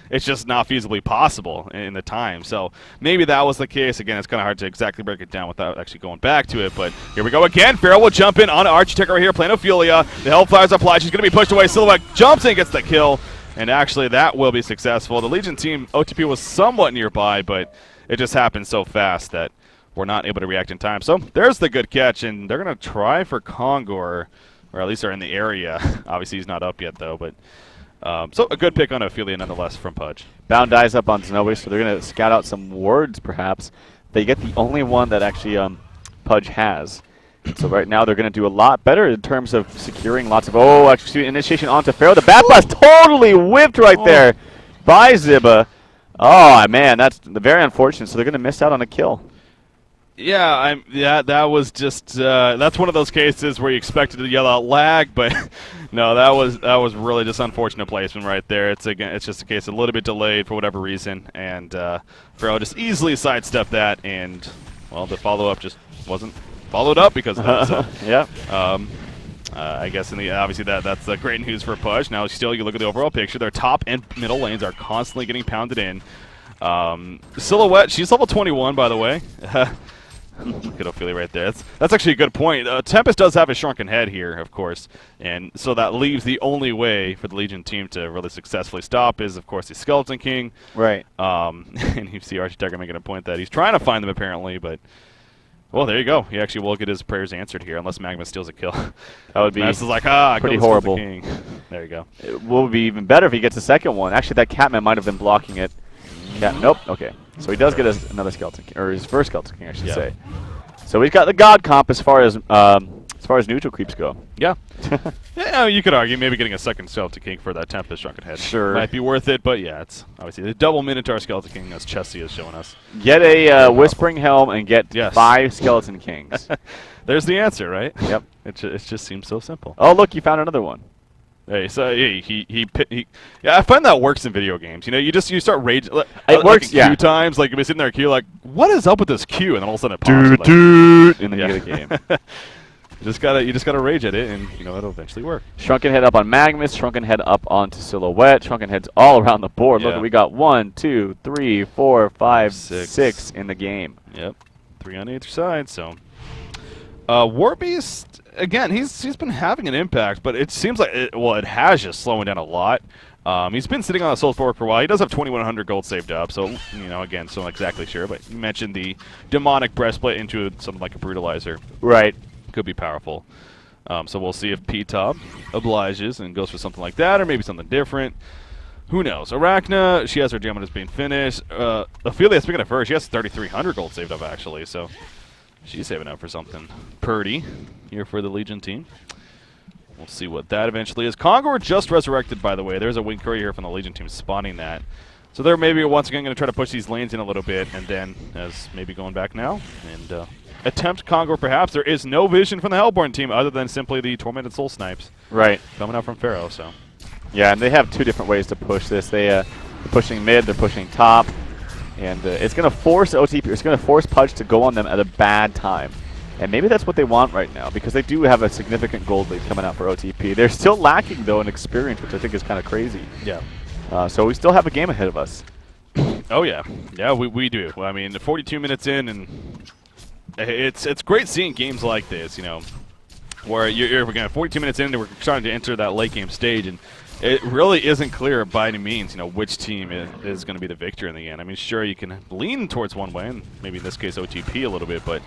it's just not feasibly possible in the time. So maybe that was the case. Again, it's kind of hard to exactly break it down without actually going back to it, but here we go again. Farrell will jump in on Architect right here, playing Ophelia. The Hellfire's applied. She's going to be pushed away. Silhouette jumps in, gets the kill, and actually that will be successful. The Legion team, OTP was somewhat nearby, but it just happened so fast that we're not able to react in time. So there's the good catch, and they're going to try for Kongor, or at least are in the area. Obviously, he's not up yet, though. But so a good pick on Ophelia, nonetheless, from PUDG. Bound dies up on Zenobi, so they're going to scout out some wards, perhaps. They get the only one that actually PUDG has. So right now they're going to do a lot better in terms of securing lots of... Oh, actually, initiation onto Pharaoh. The Bat Blast totally whipped right there by Ziba. Oh, man, that's very unfortunate. So they're going to miss out on a kill. Yeah, that was just that's one of those cases where you expected to yell out lag, but no, that was really just unfortunate placement right there. It's just a case a little bit delayed for whatever reason, and Pharaoh just easily sidestepped that, and well, the follow-up just wasn't followed up because of that. So, yeah. I guess obviously that's great news for PUDG. Now, still, you look at the overall picture. Their top and middle lanes are constantly getting pounded in. Silhouette, she's level 21, by the way. Look at Ophelia right there. That's actually a good point. Tempest does have a shrunken head here, of course, and so that leaves the only way for the Legion team to really successfully stop is, of course, the Skeleton King. Right. And you see Architect making a point that he's trying to find them, apparently, but... Well, there you go. He actually will get his prayers answered here, unless Magma steals a kill. That would be is like, pretty horrible. King. There you go. It will be even better if he gets a second one. Actually, that Catman might have been blocking it. Nope. Okay. So he does get another Skeleton King, or his first Skeleton King, I should say. So he's got the God comp as far as neutral creeps go. Yeah. Yeah, you could argue maybe getting a second Skeleton King for that Tempest Shrunken Head. Sure. Might be worth it, but yeah, it's obviously the double Minotaur Skeleton King, as Chessie is showing us. Get a Whispering Helm and get 5 Skeleton Kings. There's the answer, right? Yep. It just seems so simple. Oh, look, you found another one. Hey, so yeah, I find that works in video games. You know, you start rage. It works, Queue times, like you'll be sitting there queue, like, what is up with this queue? And then all of a sudden it pops. And then you get a game. You just gotta rage at it, and you know it'll eventually work. Shrunken Head up on Magnus. Shrunken Head up onto Silhouette. Shrunken Heads all around the board. Look, we got 1, 2, 3, 4, 5, 6 in the game. Yep, 3 on either side. So, Warbeast again. He's been having an impact, but it seems like it has just slowing down a lot. He's been sitting on the Soul Forward for a while. He does have 2,100 gold saved up, so you know, again, still not exactly sure. But you mentioned the demonic breastplate into something like a brutalizer. Right. Could be powerful. So we'll see if P-Top obliges and goes for something like that, or maybe something different. Who knows? Arachna, she has her gem being finished. Ophelia, speaking of her, she has 3,300 gold saved up, actually, so she's saving up for something purty here for the Legion team. We'll see what that eventually is. Kongor just resurrected, by the way. There's a wing courier here from the Legion team spawning that. So they're maybe once again going to try to push these lanes in a little bit, and then, as maybe going back now, and attempt Kongor perhaps. There is no vision from the Hellborn team other than simply the Tormented Soul snipes. Right. Coming out from Pharaoh, so. Yeah, and they have 2 different ways to push this. They're pushing mid, they're pushing top, and it's going to force OTP, it's going to force PUDG to go on them at a bad time. And maybe that's what they want right now, because they do have a significant gold lead coming out for OTP. They're still lacking, though, in experience, which I think is kind of crazy. Yeah. So we still have a game ahead of us. Oh, yeah. Yeah, we do. Well, I mean, 42 minutes in, and it's great seeing games like this, you know, where you're again 42 minutes in, and we're starting to enter that late game stage, and it really isn't clear by any means, you know, which team is going to be the victor in the end. I mean, sure, you can lean towards one way, and maybe in this case OTP a little bit, but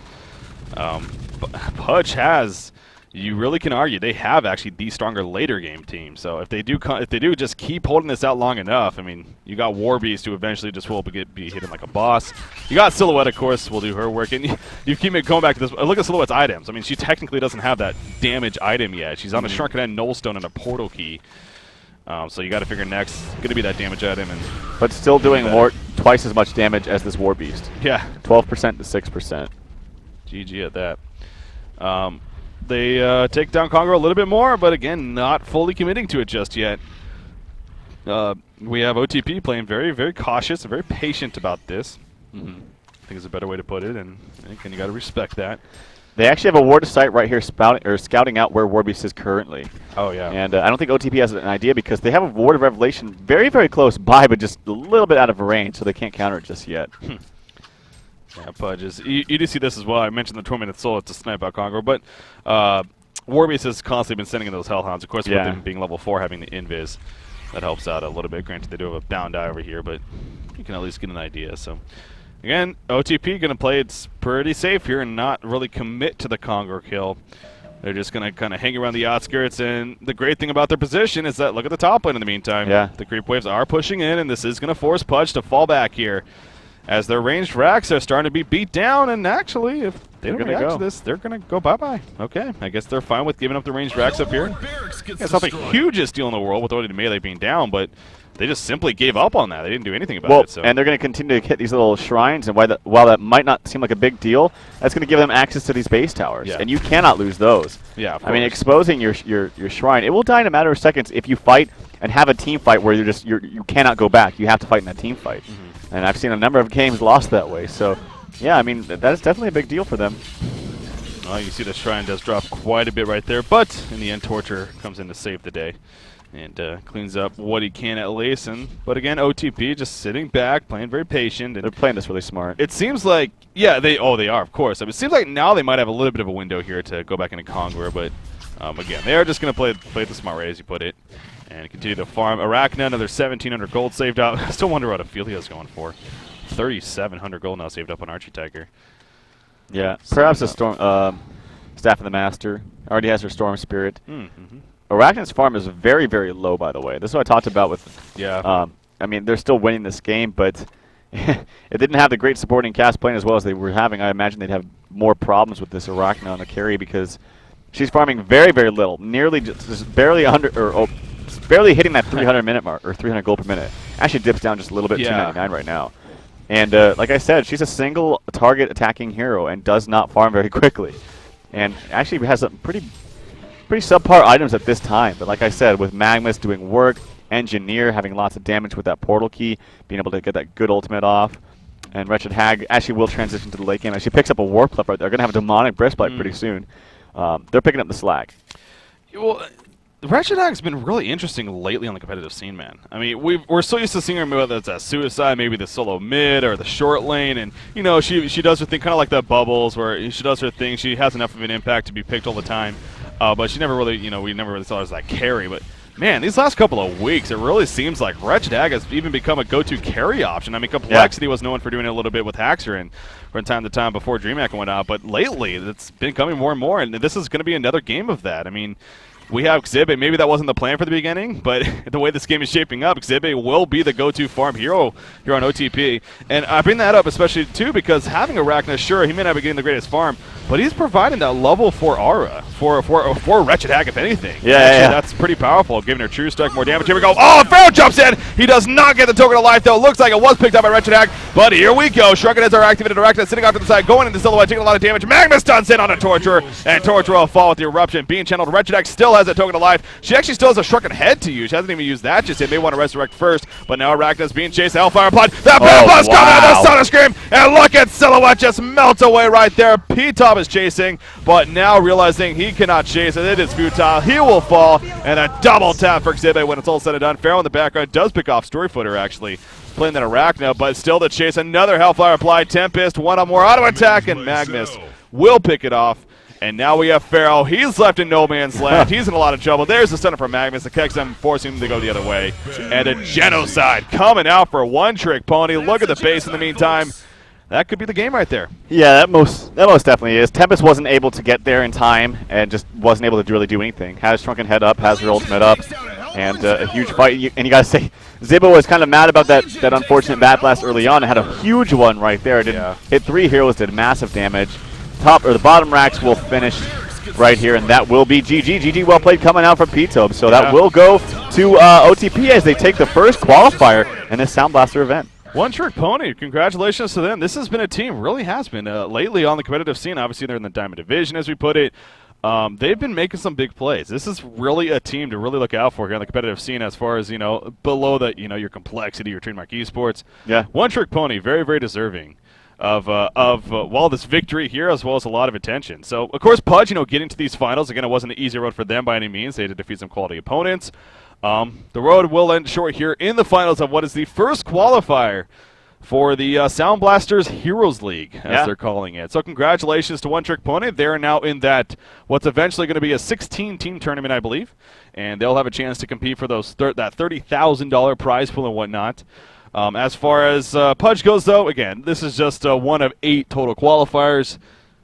PUDG has, you really can argue, they have actually the stronger later game team. So if they do just keep holding this out long enough, I mean, you got Warbeast who eventually just will be hitting like a boss. You got Silhouette, of course, will do her work, and you keep going back to this. Look at Silhouette's items. I mean, she technically doesn't have that damage item yet. She's on a Shrunken Head, Null Stone, and a Portal Key. So you got to figure next going to be that damage at him. But still doing twice as much damage as this War Beast. Yeah. 12% to 6%. GG at that. They take down Congo a little bit more, but again, not fully committing to it just yet. We have OTP playing very, very cautious and very patient about this. I think is a better way to put it, and again, you got to respect that. They actually have a ward site right here scouting out where Warbeast is currently. Oh, yeah. And I don't think OTP has an idea because they have a Ward of Revelation very, very close by, but just a little bit out of range, so they can't counter it just yet. Yeah, PUDG. You do see this as well. I mentioned the 2-minute soul to snipe out Congo, but Warbeast has constantly been sending in those Hellhounds. Of course, with them being level 4, having the invis, that helps out a little bit. Granted, they do have a bound eye over here, but you can at least get an idea. So. Again, OTP going to play it pretty safe here and not really commit to the Congo kill. They're just going to kind of hang around the outskirts, and the great thing about their position is that look at the top lane in the meantime. Yeah. The creep waves are pushing in, and this is going to force PUDG to fall back here. As their ranged racks are starting to be beat down, and actually, if they don't react to this, they're going to go bye-bye. Okay, I guess they're fine with giving up the ranged racks up here. It's not the hugest deal in the world with only the melee being down, but they just simply gave up on that. They didn't do anything about it. So. And they're going to continue to hit these little shrines, and while that might not seem like a big deal, that's going to give them access to these base towers, and you cannot lose those. Yeah, I mean, exposing your shrine, it will die in a matter of seconds if you fight and have a team fight where you cannot go back. You have to fight in that team fight. And I've seen a number of games lost that way. So, yeah, I mean, that is definitely a big deal for them. Well, you see the shrine does drop quite a bit right there, but in the end, Torture comes in to save the day. And cleans up what he can at least. But again, OTP just sitting back, playing very patient. And they're playing this really smart. It seems like, yeah, they are, of course. I mean, it seems like now they might have a little bit of a window here to go back into Conqueror. But again, they are just going to play the smart way, as you put it, and continue to farm. Arachna, another 1,700 gold saved up. I still wonder what Ophelia's going for. 3,700 gold now saved up on Archie Tiger. Yeah, perhaps a Storm Staff of the Master. Already has her Storm Spirit. Arachna's farm is very, very low, by the way. This is what I talked about with... Yeah. I mean, they're still winning this game, but it didn't have the great supporting cast playing as well as they were having. I imagine they'd have more problems with this Arachna on the carry because she's farming very, very little. Nearly just barely 100... barely hitting that 300-minute mark, or 300 gold per minute. Actually dips down just a little bit, 299 right now. And like I said, she's a single target attacking hero and does not farm very quickly. And actually has some pretty subpar items at this time. But like I said, with Magnus doing work, Engineer having lots of damage with that portal key, being able to get that good ultimate off, and Wretched Hag actually will transition to the late game. Actually picks up a Warp Clef right there. They're going to have a Demonic Breastplate pretty soon. They're picking up the slack. Well, Wretched Hag's been really interesting lately on the competitive scene, man. I mean, we're so used to seeing her, whether it's a Suicide, maybe the solo mid or the short lane, and you know she does her thing, kind of like the Bubbles, where she does her thing. She has enough of an impact to be picked all the time, but she never really, we never really saw her as that carry. But man, these last couple of weeks, it really seems like Wretched Hag has even become a go-to carry option. I mean, Complexity was known for doing it a little bit with Haxer and from time to time before DreamHack went out, but lately it's been coming more and more, and this is going to be another game of that. I mean, we have Exhibit. Maybe that wasn't the plan for the beginning, but the way this game is shaping up, Exhibit will be the go-to farm hero here on OTP. And I bring that up especially, too, because having Arachna, sure, he may not be getting the greatest farm, but he's providing that level 4 aura for Wretched Hag, if anything. Yeah. That's pretty powerful, giving her True Strike more damage. Here we go. Oh, Pharaoh jumps in. He does not get the token of life, though. Looks like it was picked up by Wretched Hag, but here we go. Shruggadez are activated. Arachna sitting off to the side, going into Silhouette, taking a lot of damage. Magnus stunts in on a Torturer, and Torturer will fall with the Eruption. Being channeled, Wretched Hag still has a token of life. She actually still has a Shrunken Head to use. She hasn't even used that just yet. May want to resurrect first, but now Arachna's being chased. Hellfire applied. That Blast coming out of the Sonic Scream, and look at Silhouette just melt away right there. P-Top is chasing, but now realizing he cannot chase it. It is futile. He will fall, and a double tap for Exhibit when it's all said and done. Pharaoh in the background does pick off Storyfooter, actually, playing that Arachna, but still the chase. Another Hellfire applied. Tempest, one on more auto attack, and Magnus will pick it off. And now we have Pharaoh. He's left in no man's land. He's in a lot of trouble. There's the stunner from Magnus. The Kexam forcing him to go the other way. And a Genocide coming out for one trick pony. Look at the base in the meantime. That could be the game right there. Yeah, that most definitely is. Tempest wasn't able to get there in time and just wasn't able to really do anything. Has Shrunken Head up, has her ultimate up, and a huge fight. And you got to say, Zibba was kind of mad about that unfortunate Bat Blast early on. It had a huge one right there. It hit 3 heroes, did massive damage. The bottom racks will finish right here, and that will be GG. GG well played coming out from P-Tobe. So Yeah. that will go to OTP as they take the first qualifier in this SoundBlaster event. One Trick Pony, congratulations to them. This has been a team, really has been, lately on the competitive scene. Obviously, they're in the Diamond Division, as we put it. They've been making some big plays. This is really a team to really look out for here on the competitive scene as far as, below the, your complexity, your trademark esports. Yeah. One Trick Pony, very, very deserving of this victory here, as well as a lot of attention. So, of course, PUDG, getting to these finals, again, it wasn't an easy road for them by any means. They had to defeat some quality opponents. The road will end short here in the finals of what is the first qualifier for the SoundBlaster's Heroes League, as they're calling it. So congratulations to One Trick Pony. They're now in that what's eventually going to be a 16-team tournament, I believe, and they'll have a chance to compete for those that $30,000 prize pool and whatnot. As far as PUDG goes, though, again, this is just one of 8 total qualifiers.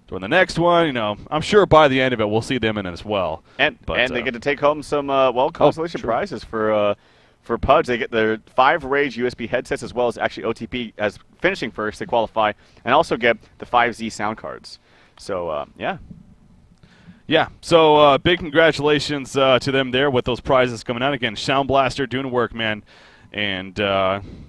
During the next one, I'm sure by the end of it, we'll see them in it as well. And they get to take home some, consolation prizes for PUDG. They get their 5 Rage USB headsets, as well as actually OTP as finishing first. They qualify, and also get the 5Z sound cards. So, yeah. Yeah, so big congratulations to them there with those prizes coming out. Again, SoundBlaster doing work, man, and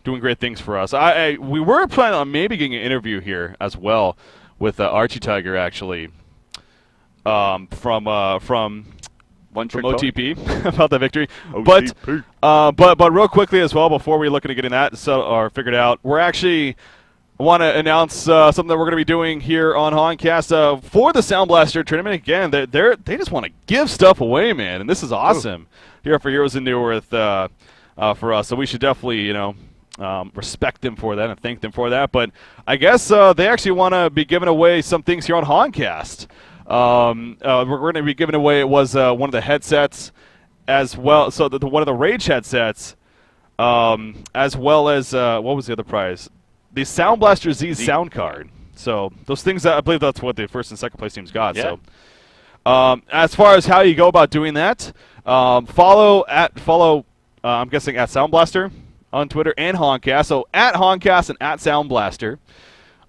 doing great things for us. We were planning on maybe getting an interview here as well with Archie Tiger, actually, from OTP about the victory. OTP. But real quickly as well, before we look at getting that figured out, we're actually want to announce something that we're going to be doing here on Honcast for the SoundBlaster tournament. Again, they just want to give stuff away, man, and this is awesome here for Heroes in New Earth for us. So we should definitely, respect them for that and thank them for that. But I guess they actually want to be giving away some things here on Honcast. We're going to be giving away, one of the headsets as well. So one of the Rage headsets, as well as, what was the other prize? The SoundBlaster Z sound card. So those things, I believe that's what the first and second place teams got. Yeah. So as far as how you go about doing that, follow, I'm guessing at SoundBlaster on Twitter and Honcast. So at Honcast and at SoundBlaster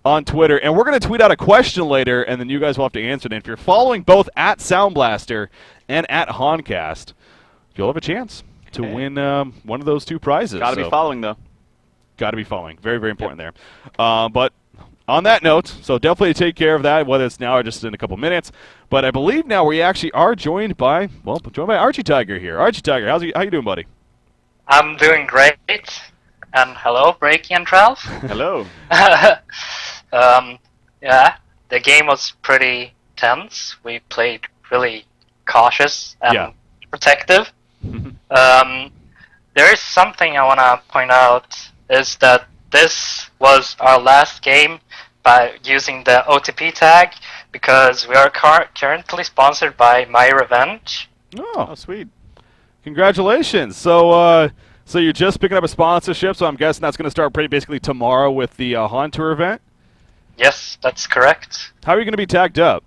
on Twitter. And we're going to tweet out a question later, and then you guys will have to answer it. And if you're following both at SoundBlaster and at Honcast, you'll have a chance to win one of those 2 prizes. Got to be following, though. Got to be following. Very, very important there. But on that note, so definitely take care of that, whether it's now or just in a couple minutes. But I believe now we actually are joined by Archie Tiger here. Archie Tiger, how you doing, buddy? I'm doing great. And hello, Breaky and Ralph. Hello. Yeah, the game was pretty tense. We played really cautious and protective. There is something I want to point out, is that this was our last game by using the OTP tag, because we are currently sponsored by myR. Oh, sweet. Congratulations. So you're just picking up a sponsorship, so I'm guessing that's going to start basically tomorrow with the Hon Tour event? Yes, that's correct. How are you going to be tagged up?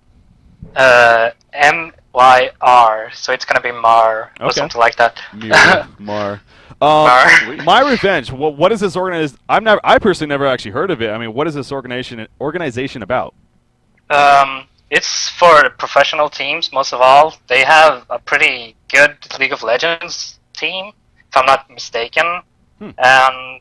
myR, so it's going to be myR or something like that. myR. myR. My Revenge. What is this organization? I personally never actually heard of it. I mean, what is this organization about? It's for professional teams, most of all. They have a pretty good League of Legends team, if I'm not mistaken. And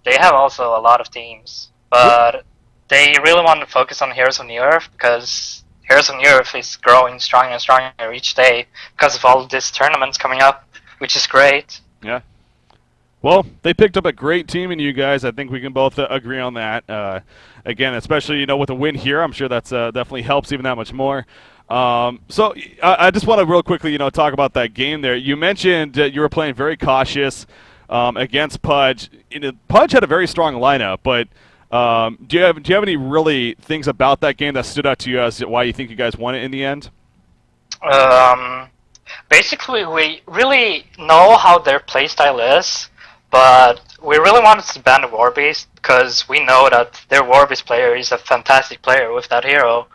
they have also a lot of teams. But they really want to focus on Heroes of New Earth, because Heroes of New Earth is growing stronger and stronger each day because of all these tournaments coming up, which is great. Yeah. Well, they picked up a great team in you guys. I think we can both agree on that. Again, especially with a win here, I'm sure that's definitely helps even that much more. So I just want to real quickly talk about that game there. You mentioned you were playing very cautious against PUDG. PUDG had a very strong lineup, but do you have any really things about that game that stood out to you as to why you think you guys won it in the end? Basically, we really know how their playstyle is. But we really wanted to ban the Warbeast, because we know that their Warbeast player is a fantastic player with that hero.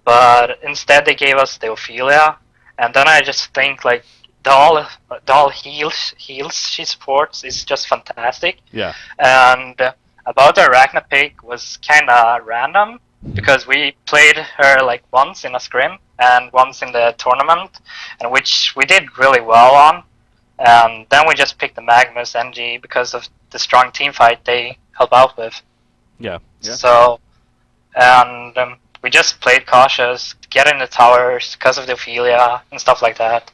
But instead they gave us the Ophelia, and then I just think like the all heals she supports is just fantastic. Yeah. And about the Arachna pick was kinda random, because we played her like once in a scrim, and once in the tournament, and which we did really well on. And then we just picked the Magnus NG because of the strong team fight they help out with. Yeah. So, and we just played cautious, get in the towers because of the Ophelia and stuff like that.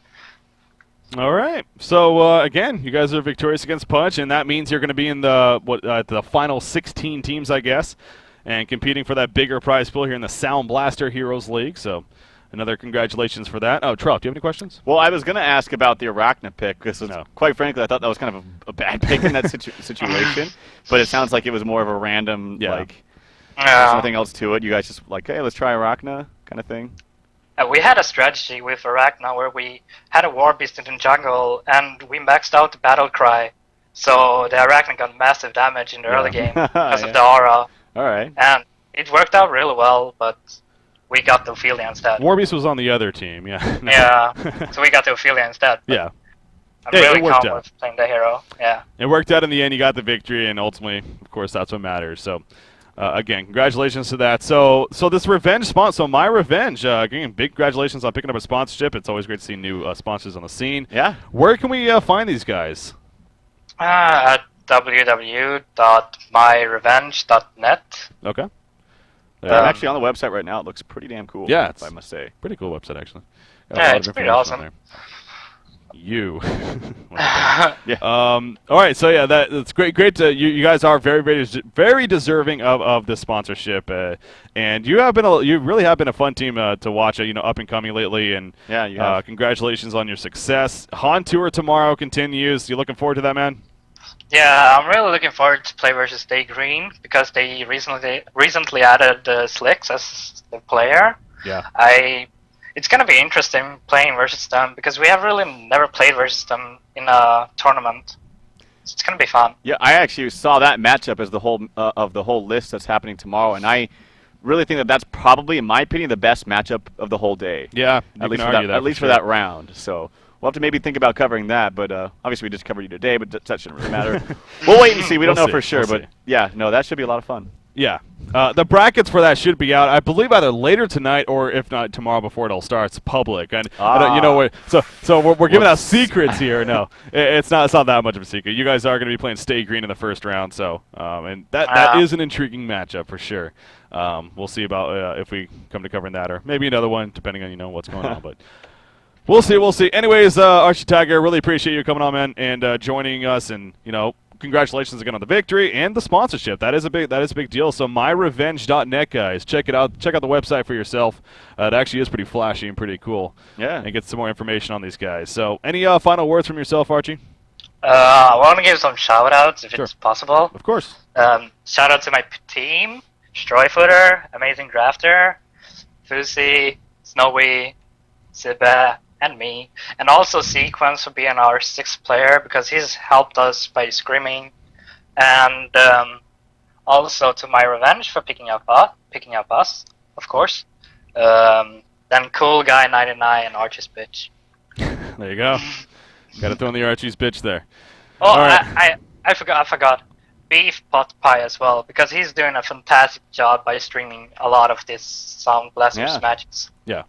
All right. So again, you guys are victorious against PUDG, and that means you're going to be in the final 16 teams, I guess, and competing for that bigger prize pool here in the SoundBlaster Heroes League. So another congratulations for that. Oh, Trout, do you have any questions? Well, I was going to ask about the Arachna pick because, quite frankly, I thought that was kind of a bad pick in that situation. But it sounds like it was more of a random, there's nothing else to it. You guys just like, hey, let's try Arachna kind of thing. We had a strategy with Arachna where we had a War Beast in the jungle and we maxed out the battle cry. So the Arachna got massive damage in the early game because of the aura. All right. And it worked out really well, but we got the Ophelia instead. Warbeast was on the other team, yeah. Yeah, so we got the Ophelia instead. Yeah. I'm really calm with playing the hero. Yeah. It worked out in the end. You got the victory, and ultimately, of course, that's what matters. So, again, congratulations to that. So this revenge sponsor, so myR, again, big congratulations on picking up a sponsorship. It's always great to see new sponsors on the scene. Yeah. Where can we find these guys? At www.myrevenge.net. Okay. I'm actually on the website right now. It looks pretty damn cool. Yeah, I must say. Pretty cool website, actually. It's pretty awesome. You. Yeah. All right. So yeah, that's great. Great to you guys are very deserving of this sponsorship, and you really have been a fun team to watch. Up and coming lately, and yeah, you have. Congratulations on your success. Han Tour tomorrow continues. You looking forward to that, man? Yeah, I'm really looking forward to play versus Stay Green because they recently added Slicks as the player. Yeah. It's going to be interesting playing versus them because we have really never played versus them in a tournament. So it's going to be fun. Yeah, I actually saw that matchup as the whole of the whole list that's happening tomorrow, and I really think that that's probably, in my opinion, the best matchup of the whole day. Yeah, at least for that round. So we'll have to maybe think about covering that, but obviously we just covered you today, but that shouldn't really matter. We'll wait and see. We don't know for sure, but yeah, no, that should be a lot of fun. Yeah. The brackets for that should be out, I believe, either later tonight or if not tomorrow before it all starts public. And so we're giving out secrets here. No, it's not that much of a secret. You guys are going to be playing Stay Green in the first round, so and that is an intriguing matchup for sure. We'll see about if we come to covering that or maybe another one, depending on what's going on, but. We'll see. Anyways, Archie Tiger, really appreciate you coming on, man, and joining us, and congratulations again on the victory and the sponsorship. That is a big deal. So myrevenge.net, guys, check it out. Check out the website for yourself. It actually is pretty flashy and pretty cool. Yeah. And get some more information on these guys. So any final words from yourself, Archie? I want to give some shout-outs if it's possible. Of course. Shout-out to my team, Stroyfooter, Amazing Drafter, Fusi, Snowy, Siba, and me, and also Sequence for being our 6th player because he's helped us by screaming, and also to myRevenge for picking up us, of course. Then Cool Guy 99 and Archie's bitch. There you go. Got to throw in the Archie's bitch there. Oh, all right. I forgot. Beef Pot Pie as well because he's doing a fantastic job by streaming a lot of this SoundBlaster matches. Yeah.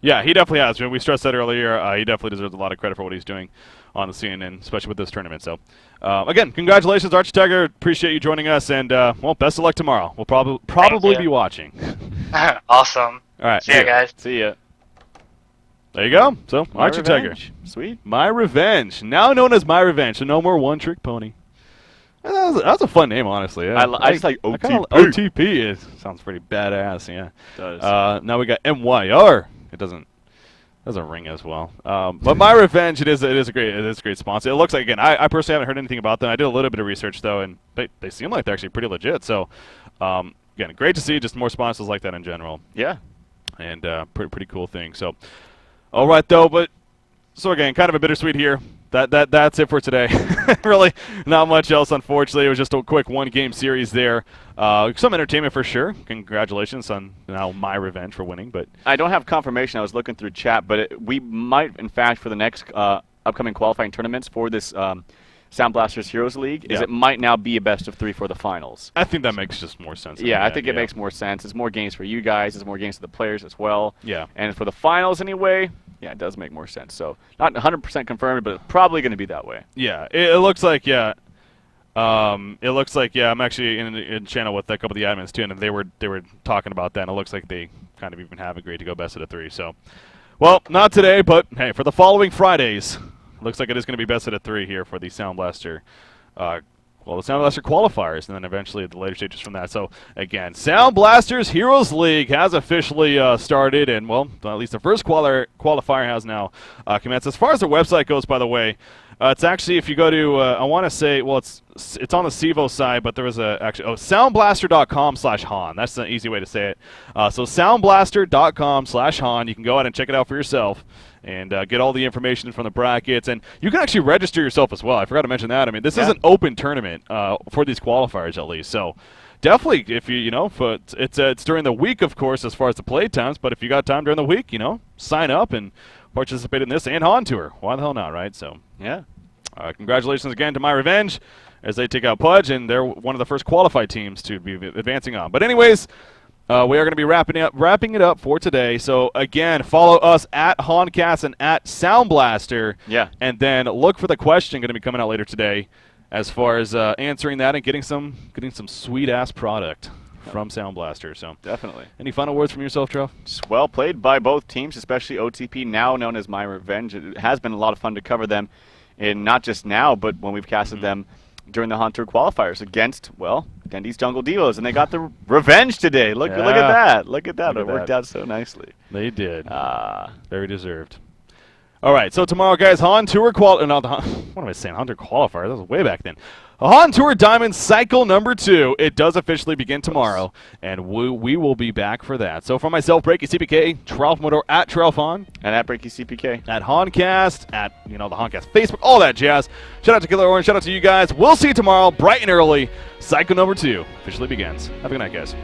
Yeah, he definitely has. We stressed that earlier. He definitely deserves a lot of credit for what he's doing on the scene, and especially with this tournament. So, again, congratulations, Archie Tiger. Appreciate you joining us, and best of luck tomorrow. We'll probably be watching. Awesome. All right. See you guys. See ya. There you go. So, Archie Tiger. Sweet. myRevenge, now known as myRevenge, so no more One Trick Pony. That's a fun name, honestly. Yeah. I just like OTP. OTP sounds pretty badass. Yeah. It does. Now we got myR. It doesn't ring as well. But myRevenge, it is a great sponsor. It looks like, again, I personally haven't heard anything about them. I did a little bit of research though, and they seem like they're actually pretty legit. So again, great to see just more sponsors like that in general. Yeah. And pretty cool thing. So all right though, but so again, kind of a bittersweet here. That's it for today. Really, not much else, unfortunately. It was just a quick 1-game series there. Some entertainment for sure. Congratulations on now myRevenge for winning. But I don't have confirmation. I was looking through chat, but we might, in fact, for the next upcoming qualifying tournaments for this SoundBlaster's Heroes League is Yeah. it might now be a best of 3 for the finals. I think that makes just more sense. Yeah, I think it makes more sense. It's more games for you guys. It's more games for the players as well. Yeah. And for the finals anyway, yeah, it does make more sense. So not 100% confirmed, but it's probably going to be that way. Yeah, it looks like, yeah. It looks like, yeah, I'm actually in channel with a couple of the admins too, and they were talking about that, and it looks like they kind of even have agreed to go best of 3. So, well, not today, but hey, for the following Fridays, looks like it is going to be best of 3 here for the SoundBlaster, the SoundBlaster qualifiers, and then eventually the later stages from that. So again, SoundBlaster's Heroes League has officially started, and well, at least the first qualifier has now commenced. As far as their website goes, by the way, it's actually, if you go to, I want to say, well, it's on the CEVO side, but there was soundblaster.com/Han. That's the easy way to say it. So soundblaster.com/Han. You can go out and check it out for yourself and get all the information from the brackets. And you can actually register yourself as well. I forgot to mention that. I mean, this is an open tournament for these qualifiers at least. So definitely, if it's during the week, of course, as far as the play times. But if you got time during the week, sign up and participate in this and Han Tour. Why the hell not, right? So yeah. Congratulations again to myRevenge as they take out PUDG, and they're one of the first qualified teams to be advancing on. But anyways, we are going to be wrapping it up for today. So again, follow us at Honcast and at SoundBlaster. Yeah. And then look for the question going to be coming out later today, as far as answering that and getting some sweet ass product from SoundBlaster. So definitely. Any final words from yourself, Trev? Just well played by both teams, especially OTP, now known as myRevenge. It has been a lot of fun to cover them, and not just now, but when we've casted them during the Han Tour qualifiers against, well, Dendy's Jungle Divos, and they got the revenge today. Look at that. Look at that. It worked out so nicely. They did. Very deserved. All right, so tomorrow, guys, Han Tour what am I saying? Han Tour qualifier. That was way back then. Han Tour Diamond Cycle number 2. It does officially begin tomorrow, and we will be back for that. So for myself, Breaky CPK, Trelfmodor at Trelfon, and at Breaky CPK, at Honcast, at the Honcast Facebook, all that jazz. Shout out to Killer Orange. Shout out to you guys. We'll see you tomorrow, bright and early. Cycle number 2 officially begins. Have a good night, guys.